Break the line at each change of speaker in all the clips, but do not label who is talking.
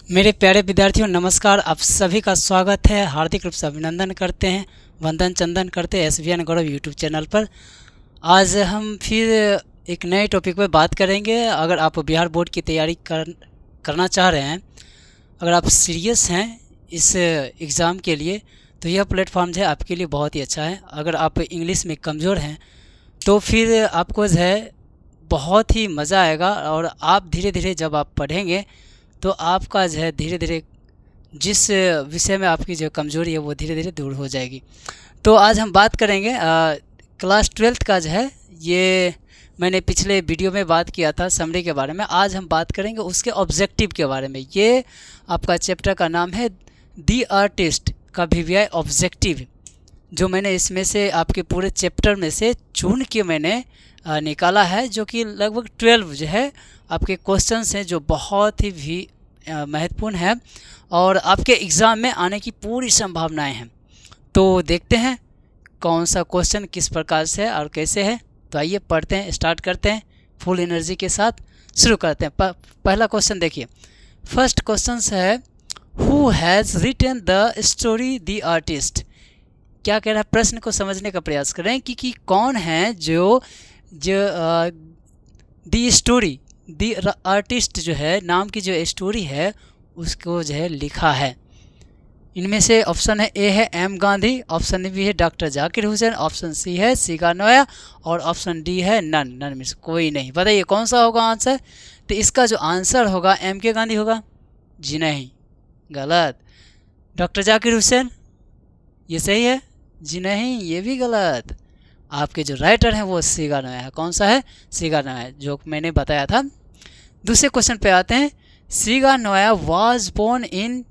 मेरे प्यारे विद्यार्थियों नमस्कार। आप सभी का स्वागत है, हार्दिक रूप से अभिनंदन करते हैं, वंदन चंदन करते हैं SVN गौरव यूट्यूब चैनल पर। आज हम फिर एक नए टॉपिक पर बात करेंगे। अगर आप बिहार बोर्ड की तैयारी करना चाह रहे हैं, अगर आप सीरियस हैं इस एग्ज़ाम के लिए, तो यह प्लेटफॉर्म जो है आपके लिए बहुत ही अच्छा है। अगर आप इंग्लिश में कमज़ोर हैं तो फिर आपको जो है बहुत ही मज़ा आएगा, और आप धीरे धीरे जब आप पढ़ेंगे तो आपका जो है धीरे धीरे जिस विषय में आपकी जो कमज़ोरी है वो धीरे धीरे दूर हो जाएगी। तो आज हम बात करेंगे क्लास 12th का जो है, ये मैंने पिछले वीडियो में बात किया था समरी के बारे में। आज हम बात करेंगे उसके ऑब्जेक्टिव के बारे में। ये आपका चैप्टर का नाम है दी आर्टिस्ट का VVI ऑब्जेक्टिव, जो मैंने इसमें से आपके पूरे चैप्टर में से चुन के मैंने निकाला है, जो कि लगभग 12 जो है आपके क्वेश्चंस हैं जो बहुत ही भी महत्वपूर्ण है और आपके एग्ज़ाम में आने की पूरी संभावनाएं हैं। तो देखते हैं कौन सा क्वेश्चन किस प्रकार से है और कैसे है। तो आइए पढ़ते हैं, स्टार्ट करते हैं, फुल एनर्जी के साथ शुरू करते हैं। पहला क्वेश्चन देखिए, फर्स्ट क्वेश्चन है who has written the story the artist. क्या कह रहा है, प्रश्न को समझने का प्रयास करें कि कौन है जो दी स्टोरी दी आर्टिस्ट जो है नाम की जो स्टोरी है उसको जो है लिखा है। इनमें से ऑप्शन है ए है एम गांधी, ऑप्शन बी है doctor Zakir Hussain, option C है सीगा नोया और ऑप्शन डी है नन में से कोई नहीं। बताइए कौन सा होगा आंसर। तो इसका जो आंसर होगा एम के गांधी होगा। जी नहीं, गलत। डॉक्टर जाकिर हुसैन, ये सही है। जी नहीं, ये भी गलत। आपके जो राइटर हैं वो सीगा नोया है। कौन सा है? सीगा नोया है, जो मैंने बताया था। दूसरे क्वेश्चन पे आते हैं, सीगा नोया वाज बोर्न इन,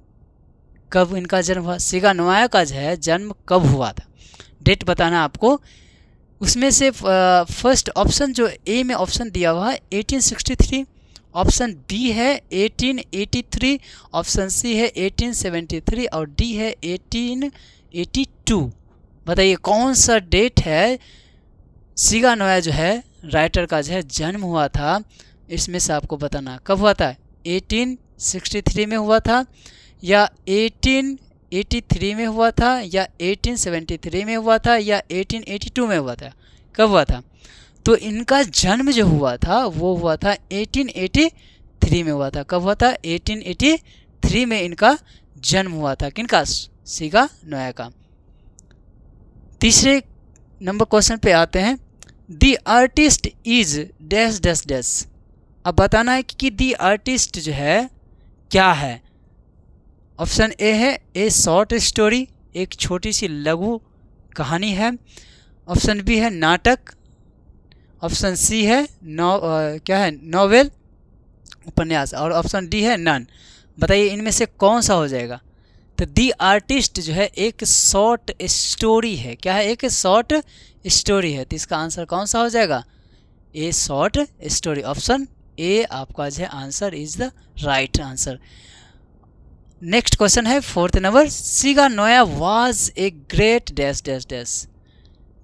कब इनका जन्म हुआ। सीगा नोया का जो है जन्म कब हुआ था, डेट बताना आपको। उसमें से फर्स्ट ऑप्शन जो ए में ऑप्शन दिया हुआ है 1863, ऑप्शन बी है 1883, ऑप्शन सी है 1873 और डी है 1882। बताइए कौन सा डेट है सीगा नोया जो है राइटर का जो है जन्म हुआ था। इसमें से आपको बताना कब हुआ था। 1863 में हुआ था, या 1883 में हुआ था, या 1873 में हुआ था, या 1882 में हुआ था। कब हुआ था? तो इनका जन्म जो हुआ था वो हुआ था 1883 में हुआ था। कब हुआ था? 1883 में इनका जन्म हुआ था। किनका? सीगा नोया का। तीसरे नंबर क्वेश्चन पे आते हैं, the artist is dash dash dash. अब बताना है कि दी आर्टिस्ट जो है क्या है। ऑप्शन ए है ए शॉर्ट स्टोरी, एक छोटी सी लघु कहानी है। ऑप्शन बी है नाटक, ऑप्शन सी है क्या है नॉवेल, उपन्यास, और ऑप्शन डी है नन। बताइए इनमें से कौन सा हो जाएगा। तो दी आर्टिस्ट जो है एक शॉर्ट स्टोरी है। क्या है? एक शॉर्ट स्टोरी है। तो इसका आंसर कौन सा हो जाएगा? ए शॉर्ट स्टोरी। ऑप्शन ए आपका जो है answer is the right answer. Next question है फोर्थ नंबर, सीगा Noah was a great dash dash dash.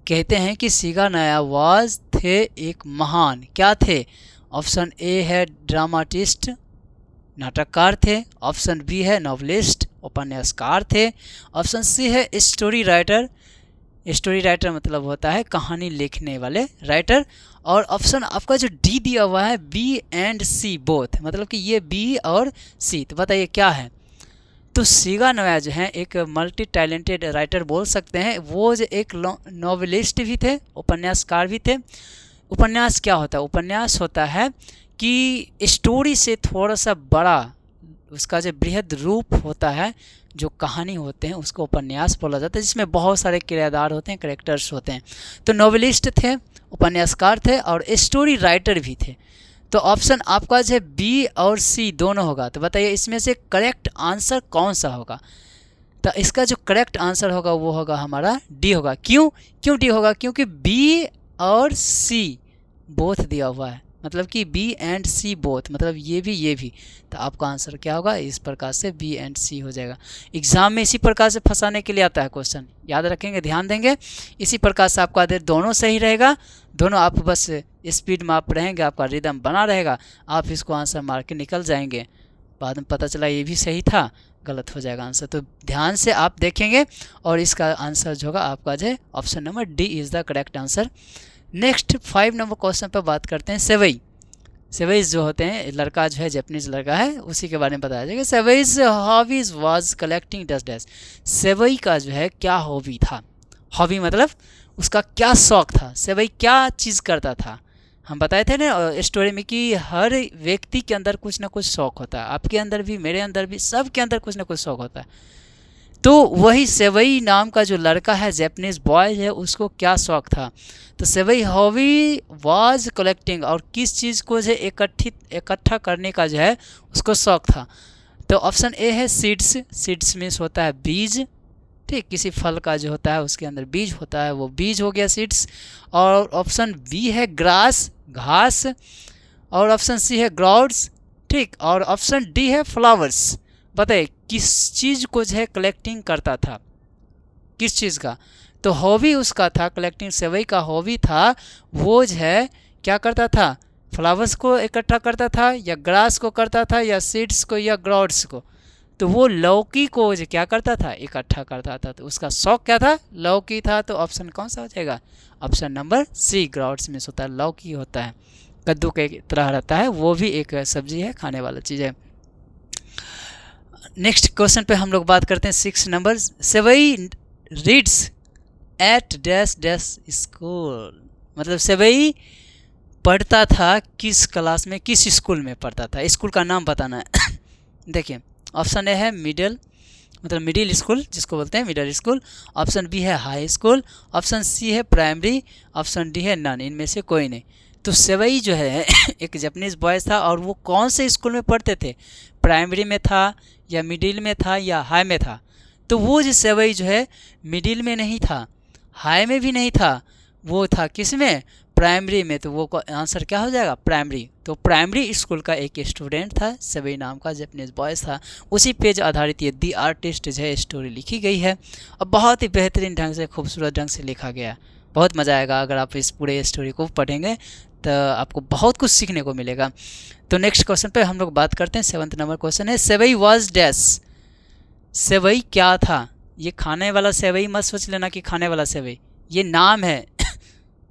कहते हैं कि सीगा नोया वाज थे एक महान, क्या थे। ऑप्शन ए है ड्रामाटिस्ट, नाटककार थे। ऑप्शन बी है नॉवलिस्ट, उपन्यासकार थे। ऑप्शन सी है स्टोरी राइटर, स्टोरी राइटर मतलब होता है कहानी लिखने वाले राइटर। और ऑप्शन आपका जो डी दिया हुआ है बी एंड सी बोथ, मतलब कि ये बी और सी। तो बताइए क्या है। तो सीगा नोया जो है एक मल्टी टैलेंटेड राइटर बोल सकते हैं। वो जो एक नॉवेलिस्ट भी थे, उपन्यासकार भी थे। उपन्यास क्या होता है? उपन्यास होता है कि स्टोरी से थोड़ा सा बड़ा उसका जो बृहद रूप होता है, जो कहानी होते हैं उसको उपन्यास बोला जाता है, जिसमें बहुत सारे किरदार होते हैं, कैरेक्टर्स होते हैं। तो नॉवेलिस्ट थे, उपन्यासकार थे और स्टोरी राइटर भी थे। तो ऑप्शन आपका जो है बी और सी दोनों होगा। तो बताइए इसमें से करेक्ट आंसर कौन सा होगा। तो इसका जो करेक्ट आंसर होगा वो होगा हमारा डी होगा। क्यों डी होगा? क्योंकि बी और सी बोथ दिया हुआ है, मतलब कि बी एंड सी बोथ, मतलब ये भी। तो आपका आंसर क्या होगा? इस प्रकार से बी एंड सी हो जाएगा। एग्जाम में इसी प्रकार से फंसाने के लिए आता है क्वेश्चन, याद रखेंगे, ध्यान देंगे। इसी प्रकार से आपका दोनों सही रहेगा, दोनों आप बस स्पीड में आप रहेंगे, आपका रिदम बना रहेगा, आप इसको आंसर मार के निकल जाएंगे। बाद में पता चला ये भी सही था, गलत हो जाएगा आंसर। तो ध्यान से आप देखेंगे और इसका आंसर जो होगा आपका जो है option number D is the correct answer. Next 5 number question पर बात करते हैं। सेवई, सेवईज जो होते हैं, लड़का जो है जापानीज लड़का है, उसी के बारे में बताया जाएगा। सेवईज hobbies was collecting dust dash. Seibei का जो है क्या हॉबी था, हॉबी मतलब उसका क्या शौक था, सेवई क्या चीज़ करता था। हम बताए थे ना स्टोरी में कि हर व्यक्ति के अंदर कुछ ना कुछ शौक होता है, आपके अंदर भी, मेरे अंदर भी, सबके अंदर कुछ ना कुछ शौक होता है। तो वही सेवई नाम का जो लड़का है, जापानीज बॉय है, उसको क्या शौक था। तो सेवई हॉबी वाज कलेक्टिंग, और किस चीज़ को जो इकट्ठा करने का जो है उसको शौक था। तो ऑप्शन ए है सीड्स, सीड्स मीन्स होता है बीज, ठीक, किसी फल का जो होता है उसके अंदर बीज होता है, वो बीज हो गया सीड्स। और ऑप्शन बी है ग्रास, घास। और ऑप्शन सी है ग्राउड्स, ठीक। और ऑप्शन डी है फ्लावर्स। बताइए किस चीज़ को जो है कलेक्टिंग करता था, किस चीज़ का। तो हॉबी उसका था कलेक्टिंग, सेवई का हॉबी था वो जो है क्या करता था, फ्लावर्स को इकट्ठा करता था, या ग्रास को करता था, या सीड्स को, या ग्राउड्स को। तो वो लौकी को जो क्या करता था, इकट्ठा करता था। तो उसका शौक क्या था, लौकी था। तो ऑप्शन कौन सा हो जाएगा, ऑप्शन नंबर सी, ग्राउड्स में होता है, लौकी होता है, कद्दू के तरह रहता है, वो भी एक सब्जी है, खाने वाला चीज़ है। नेक्स्ट क्वेश्चन पे हम लोग बात करते हैं 6 नंबर। Seibei reads at dash dash school, मतलब सेवई पढ़ता था किस क्लास में, किस स्कूल में पढ़ता था, स्कूल का नाम बताना है। देखिए ऑप्शन ए है मिडिल, मतलब मिडिल स्कूल जिसको बोलते हैं मिडिल स्कूल। ऑप्शन बी है हाई स्कूल। ऑप्शन सी है प्राइमरी। ऑप्शन डी है नन, इनमें से कोई नहीं। तो सेवई जो है एक जापानीज बॉयज़ था, और वो कौन से स्कूल में पढ़ते थे, प्राइमरी में था, या मिडिल में था, या हाई में था। तो वो जो सेवई जो है मिडिल में नहीं था, हाई में भी नहीं था, वो था किस में, प्राइमरी में। तो वो आंसर क्या हो जाएगा, प्राइमरी। तो प्राइमरी स्कूल का एक स्टूडेंट था, सेवई नाम का जापानीज बॉयज़ था। उसी पेज आधारित ये दी आर्टिस्ट जो है स्टोरी लिखी गई है, और बहुत ही बेहतरीन ढंग से, खूबसूरत ढंग से लिखा गया। बहुत मज़ा आएगा अगर आप इस पूरे स्टोरी को पढ़ेंगे, तो आपको बहुत कुछ सीखने को मिलेगा। तो नेक्स्ट क्वेश्चन पे हम लोग बात करते हैं। 7 नंबर क्वेश्चन है सेवई वाज डैश, सेवई क्या था। ये खाने वाला सेवई मत सोच लेना कि खाने वाला सेवई, ये नाम है।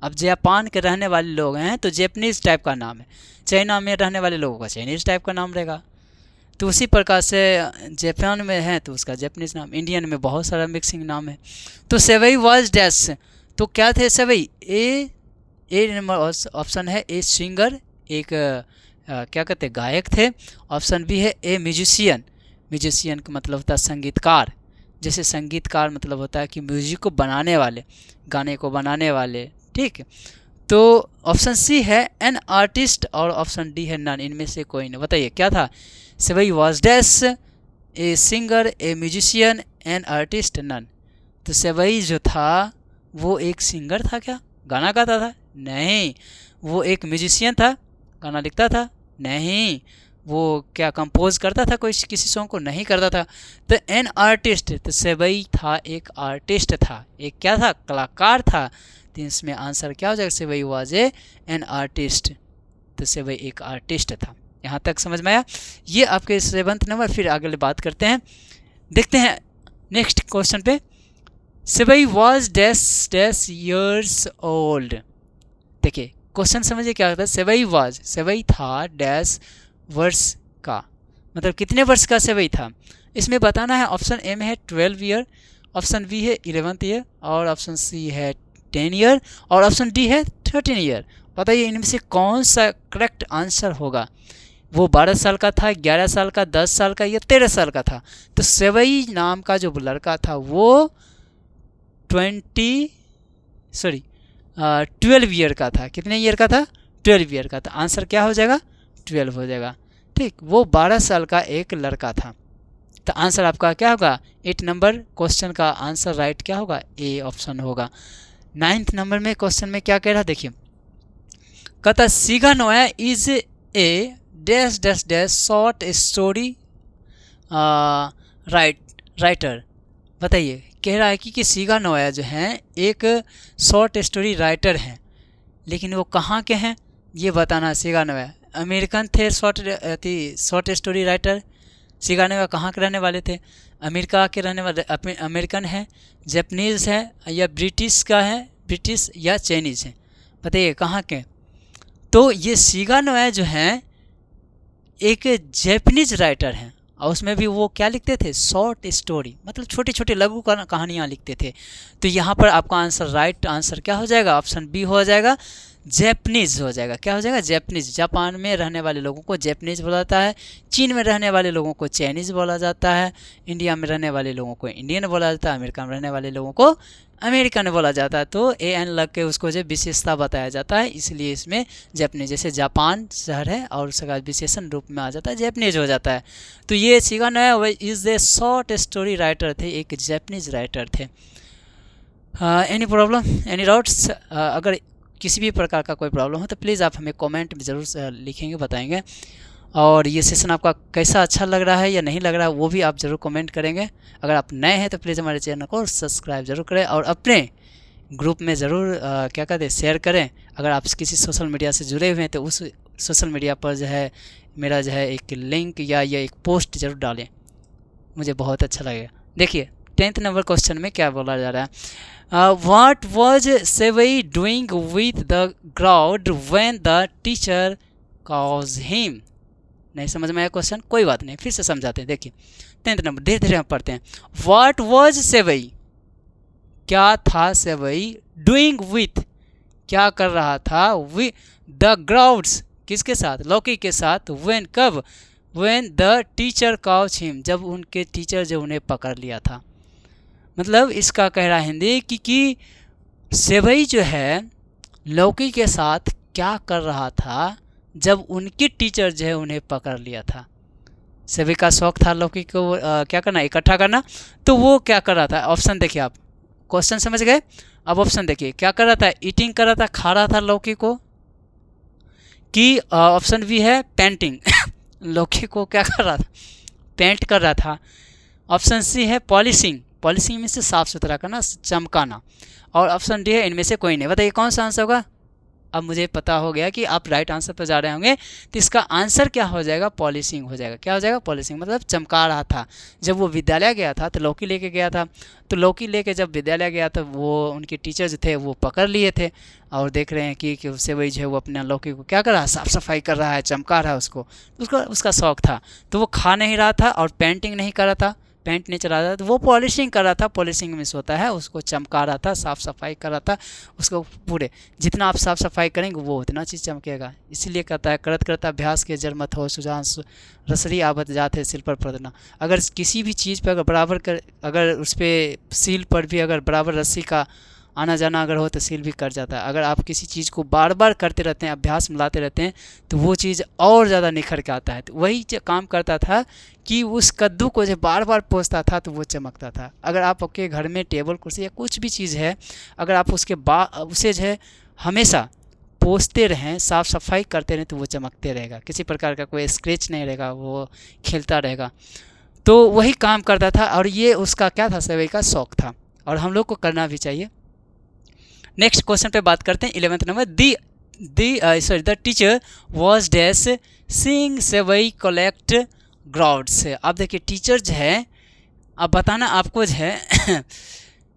अब जापान के रहने वाले लोग हैं तो जापानीज़ टाइप का नाम है, चाइना में रहने वाले लोगों का चाइनीज़ टाइप का नाम रहेगा। तो उसी प्रकार से जापान में है तो उसका जापानीज़ नाम, इंडियन में बहुत सारा मिक्सिंग नाम है। तो सेवई वाज डैश, तो क्या थे सेवई, ए नंबर ऑप्शन है ए सिंगर, एक क्या कहते हैं गायक थे। ऑप्शन बी है ए म्यूजिशियन, म्यूजिशियन का मतलब होता है संगीतकार, जैसे संगीतकार मतलब होता है कि म्यूजिक को बनाने वाले, गाने को बनाने वाले, ठीक। तो ऑप्शन सी है एन आर्टिस्ट, और ऑप्शन डी है नन, इनमें से कोई नहीं। बताइए क्या था, Seibei was dash, a singer, a musician, an artist, none. तो सेवई जो था वो एक सिंगर था क्या, गाना गाता था, नहीं। वो एक म्यूजिशियन था, गाना लिखता था, नहीं। वो क्या कंपोज करता था कोई किसी सॉन्ग को, नहीं करता था। तो एन आर्टिस्ट, तो सेवई था एक आर्टिस्ट था, एक क्या था, कलाकार था। तो इसमें आंसर क्या हो जाएगा, सेवई वाज एन आर्टिस्ट। तो सेवई एक आर्टिस्ट था। यहाँ तक समझ में आया। ये आपके 7 नंबर। फिर आगे बात करते हैं, देखते हैं नेक्स्ट क्वेश्चन पे। Seibei was dash dash years old. देखिए क्वेश्चन समझिए क्या होता है, सेवई वाज, सेवई था डैश वर्ष का, मतलब कितने वर्ष का सेवई था। इसमें बताना है, ऑप्शन ए में है 12 ईयर, ऑप्शन बी है 11th ईयर, और ऑप्शन सी है 10 ईयर, और ऑप्शन डी है 13 ईयर। बताइए इनमें से कौन सा करेक्ट आंसर होगा। वो 12 साल का था, 11 साल का, 10 साल का, या 13 साल का था। तो सेवई नाम का जो लड़का था वो 12 ईयर का था। कितने ईयर का था, 12 ईयर का था। आंसर क्या हो जाएगा, 12 हो जाएगा, ठीक। वो 12 साल का एक लड़का था। तो आंसर आपका क्या होगा, 8 नंबर क्वेश्चन का आंसर राइट क्या होगा, ए ऑप्शन होगा। 9th नंबर में क्वेश्चन में क्या कह रहा, देखिए कहता सीगा Noah is a dash dash dash short story writer. बताइए कह रहा है कि सीगा नोया जो हैं एक शॉर्ट स्टोरी राइटर हैं, लेकिन वो कहाँ के हैं ये बताना। सीगा नोया अमेरिकन थे, शॉर्ट स्टोरी राइटर, शिगानोया कहाँ के रहने वाले थे? अमेरिका के रहने वाले, अमेरिकन है, जापानीज़ है या ब्रिटिश का है, ब्रिटिश या चाइनीज़ है, बताइए कहाँ के? तो ये शिगानोया जो हैं एक जापानीज राइटर हैं और उसमें भी वो क्या लिखते थे? शॉर्ट स्टोरी, मतलब छोटी छोटी लघु कहानियाँ लिखते थे। तो यहाँ पर आपका आंसर, राइट आंसर क्या हो जाएगा? ऑप्शन बी हो जाएगा, जैपनीज़ हो जाएगा। क्या हो जाएगा? जैपनीज़। जापान में रहने वाले लोगों को जैपनीज़ बोला जाता है, चीन में रहने वाले लोगों को चाइनीज़ बोला जाता है, इंडिया में रहने वाले लोगों को इंडियन बोला जाता है, अमेरिका में रहने वाले लोगों को अमेरिकन बोला जाता है। तो ए एन लग के उसको जो विशेषता बताया जाता है, इसलिए इसमें जैपनीज, जैसे जापान शहर है और उसका विशेषण रूप में आ जाता है, जैपनीज हो जाता है। तो ये Shiga Naoya is a short story writer थे, एक जैपनीज राइटर थे। Any problem, any doubts? अगर किसी भी प्रकार का कोई प्रॉब्लम हो तो प्लीज़ आप हमें कमेंट में ज़रूर लिखेंगे, बताएंगे। और ये सेशन आपका कैसा अच्छा लग रहा है या नहीं लग रहा है वो भी आप ज़रूर कमेंट करेंगे। अगर आप नए हैं तो प्लीज़ हमारे चैनल को सब्सक्राइब ज़रूर करें और अपने ग्रुप में ज़रूर क्या कहते हैं, शेयर करें। अगर आप किसी सोशल मीडिया से जुड़े हुए हैं तो उस सोशल मीडिया पर जो है मेरा जो है एक लिंक या ये एक पोस्ट ज़रूर डालें, मुझे बहुत अच्छा लगेगा। देखिए 10th नंबर क्वेश्चन में क्या बोला जा रहा है? What was sevai doing with the crowd when the teacher cause him? नहीं समझ में आया क्वेश्चन? कोई बात नहीं, फिर से समझाते हैं। देखिए 10th नंबर, धीरे धीरे हम पढ़ते हैं। व्हाट वाज सेवई, क्या था सेवई, डूइंग विथ, क्या कर रहा था, विथ द क्राउड्स, किसके साथ? लौकी के साथ। व्हेन, कब? When the teacher cause him, जब उनके टीचर जो उन्हें पकड़ लिया था। मतलब इसका कह रहा है हिंदी कि सेवई जो है लौकी के साथ क्या कर रहा था जब उनके टीचर जो है उन्हें पकड़ लिया था। सेवई का शौक था लौकी को क्या करना, इकट्ठा करना। तो वो क्या कर रहा था? ऑप्शन देखिए, आप क्वेश्चन समझ गए? अब ऑप्शन देखिए, क्या कर रहा था? ईटिंग कर रहा था, खा रहा था लौकी को, कि ऑप्शन बी है पेंटिंग लौकी को क्या कर रहा था? पेंट कर रहा था। ऑप्शन सी है पॉलिशिंग, पॉलिशिंग में से साफ सुथरा करना, चमकाना। और ऑप्शन डी है इनमें से कोई नहीं। बताइए कौन सा आंसर होगा? अब मुझे पता हो गया कि आप राइट आंसर पर जा रहे होंगे, तो इसका आंसर क्या हो जाएगा? पॉलिशिंग हो जाएगा। क्या हो जाएगा? पॉलिशिंग, मतलब चमका रहा था। जब वो विद्यालय गया था तो लौकी लेके गया था, तो लौकी लेके जब विद्यालय गया तो वो उनके टीचर जो थे वो पकड़ लिए थे और देख रहे हैं कि उससे वही जो है वो अपने लौकी को क्या कर रहा है? साफ़ सफाई कर रहा है, चमका रहा है उसको। उसका शौक था, तो वो खा नहीं रहा था और पेंटिंग नहीं कर रहा था, पेंट नहीं चला रहा था, तो वो पॉलिशिंग कर रहा था। पॉलिशिंग में होता है उसको चमका रहा था, साफ़ सफाई कर रहा था उसको पूरे। जितना आप साफ़ सफाई करेंगे वो उतना चीज़ चमकेगा। इसीलिए कहता है करत करता अभ्यास के जर मत हो, सुजान रसरी आवत जात है सिल पर पड़ना। अगर किसी भी चीज़ पर अगर बराबर कर, अगर उस पर सील पर भी अगर बराबर रस्सी का आना जाना अगर हो तो सील भी कट जाता है। अगर आप किसी चीज़ को बार बार करते रहते हैं, अभ्यास मिलाते रहते हैं, तो वो चीज़ और ज़्यादा निखर के आता है। तो वही काम करता था कि उस कद्दू को जब बार बार पोंछता था तो वो चमकता था। अगर आप आपके घर में टेबल कुर्सी या कुछ भी चीज़ है, अगर आप उसे जो है हमेशा पोंछते रहें, साफ़ सफाई करते रहें, तो वो चमकते रहेगा, किसी प्रकार का कोई स्क्रैच नहीं रहेगा, वो खिलता रहेगा। तो वही काम करता था और ये उसका क्या था? सेवई का शौक था और हम लोग को करना भी चाहिए। नेक्स्ट क्वेश्चन पे बात करते हैं 11th नंबर। The teacher was dash seeing Seibei collect gourds. आप देखिए टीचर जो है, अब बताना आपको जो है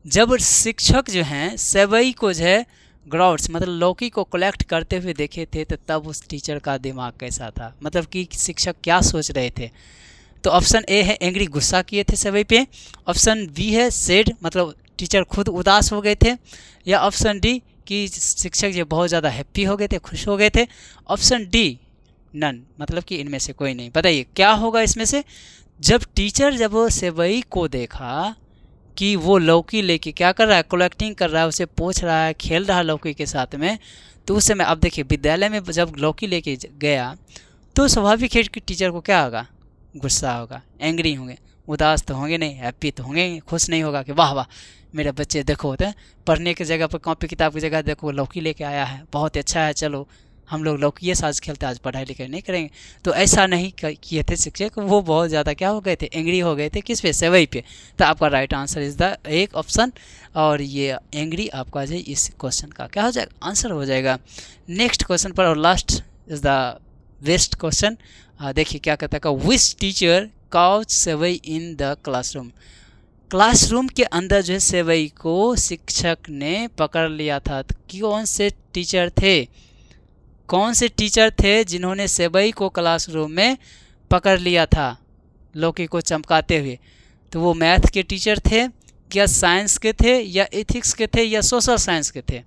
जब शिक्षक जो हैं सेवई को जो है ग्राउड्स मतलब लौकी को कलेक्ट करते हुए देखे थे, तो तब उस टीचर का दिमाग कैसा था, मतलब कि शिक्षक क्या सोच रहे थे। तो ऑप्शन ए है एंग्री, गुस्सा किए थे सेवई पे। ऑप्शन बी है सैड, मतलब टीचर खुद उदास हो गए थे। या ऑप्शन डी कि शिक्षक जो बहुत ज़्यादा हैप्पी हो गए थे, खुश हो गए थे। ऑप्शन डी नन, मतलब कि इनमें से कोई नहीं। बताइए क्या होगा इसमें से? जब टीचर जब वो सेवई को देखा कि वो लौकी लेके क्या कर रहा है, कलेक्टिंग कर रहा है, उसे पोंछ रहा है, खेल रहा है लौकी के साथ में, तो उस समय अब देखिए विद्यालय में जब लौकी लेके गया तो स्वाभाविक है कि टीचर को क्या होगा? गुस्सा होगा, एंग्री होंगे, उदास तो होंगे नहीं, हैप्पी तो होंगे, खुश नहीं होगा कि वाह वाह मेरे बच्चे देखो होते हैं पढ़ने की जगह पर, कॉपी किताब की जगह देखो लौकी लेके आया है, बहुत अच्छा है, चलो हम लोग लौकी साज खेलते आज पढ़ाई लिखाई नहीं करेंगे। तो ऐसा नहीं किए थे शिक्षक, वो बहुत ज़्यादा क्या हो गए थे? एंग्री हो गए थे। किस पे? सेवई पे। तो आपका राइट आंसर इज़ द एक ऑप्शन, और ये एंग्री आपका जो इस क्वेश्चन का क्या हो जाएगा? आंसर हो जाएगा। नेक्स्ट क्वेश्चन पर और last is the best question. देखिए क्या कहता है, which teacher caught Seibei in the classroom. Classroom के अंदर जो है सेवई को शिक्षक ने पकड़ लिया था। तो कौन से टीचर थे, कौन से टीचर थे जिन्होंने सेवई को क्लासरूम में पकड़ लिया था लौकी को चमकाते हुए? तो वो मैथ के टीचर थे या साइंस के थे या एथिक्स के थे या सोशल साइंस के थे?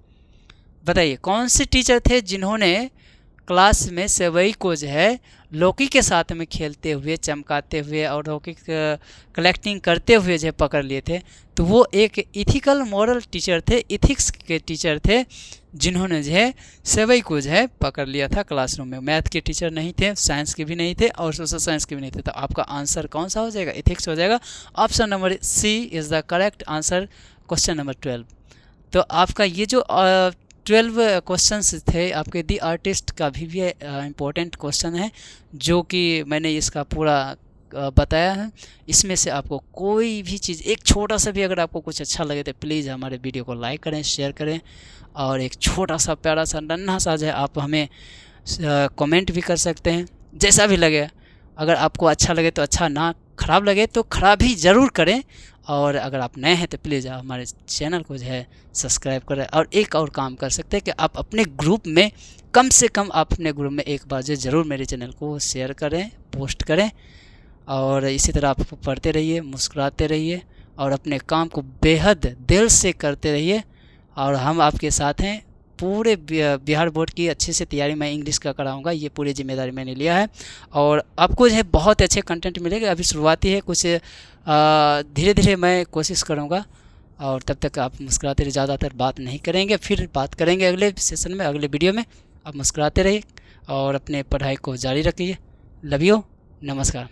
बताइए कौन से टीचर थे जिन्होंने क्लास में सेवई को जो है लौकी के साथ में खेलते हुए, चमकाते हुए और लौकी कलेक्टिंग करते हुए जो है पकड़ लिए थे? तो वो एक इथिकल मॉरल टीचर थे, इथिक्स के टीचर थे, जिन्होंने जो है सेवई को जो है पकड़ लिया था क्लासरूम में। मैथ के टीचर नहीं थे, साइंस के भी नहीं थे और सोशल साइंस के भी नहीं थे। तो आपका आंसर कौन सा हो जाएगा? इथिक्स हो जाएगा। Option number C is the correct answer, question number 12। तो आपका ये जो 12 क्वेश्चंस थे आपके दी आर्टिस्ट का भी इम्पोर्टेंट क्वेश्चन है, जो कि मैंने इसका पूरा बताया है। इसमें से आपको कोई भी चीज़, एक छोटा सा भी अगर आपको कुछ अच्छा लगे तो प्लीज़ हमारे वीडियो को लाइक करें, शेयर करें और एक छोटा सा प्यारा सा नन्हा सा जो है आप हमें कमेंट भी कर सकते हैं, जैसा भी लगे। अगर आपको अच्छा लगे तो अच्छा, ना ख़राब लगे तो ख़राब ही ज़रूर करें। और अगर आप नए हैं तो प्लीज़ हमारे चैनल को जो है सब्सक्राइब करें। और एक और काम कर सकते हैं कि आप अपने ग्रुप में, कम से कम आप अपने ग्रुप में एक बार जो ज़रूर मेरे चैनल को शेयर करें, पोस्ट करें। और इसी तरह आप पढ़ते रहिए, मुस्कुराते रहिए और अपने काम को बेहद दिल से करते रहिए। और हम आपके साथ हैं। पूरे बिहार बोर्ड की अच्छे से तैयारी मैं इंग्लिश का कराऊंगा, ये पूरी जिम्मेदारी मैंने लिया है। और आपको जो है बहुत अच्छे कंटेंट मिलेंगे। अभी शुरुआती है, कुछ धीरे धीरे मैं कोशिश करूंगा। और तब तक आप मुस्कुराते रहिए, ज़्यादातर बात नहीं करेंगे, फिर बात करेंगे अगले सेशन में, अगले वीडियो में। आप मुस्कुराते रहिए और अपने पढ़ाई को जारी रखिए। लव यू, नमस्कार।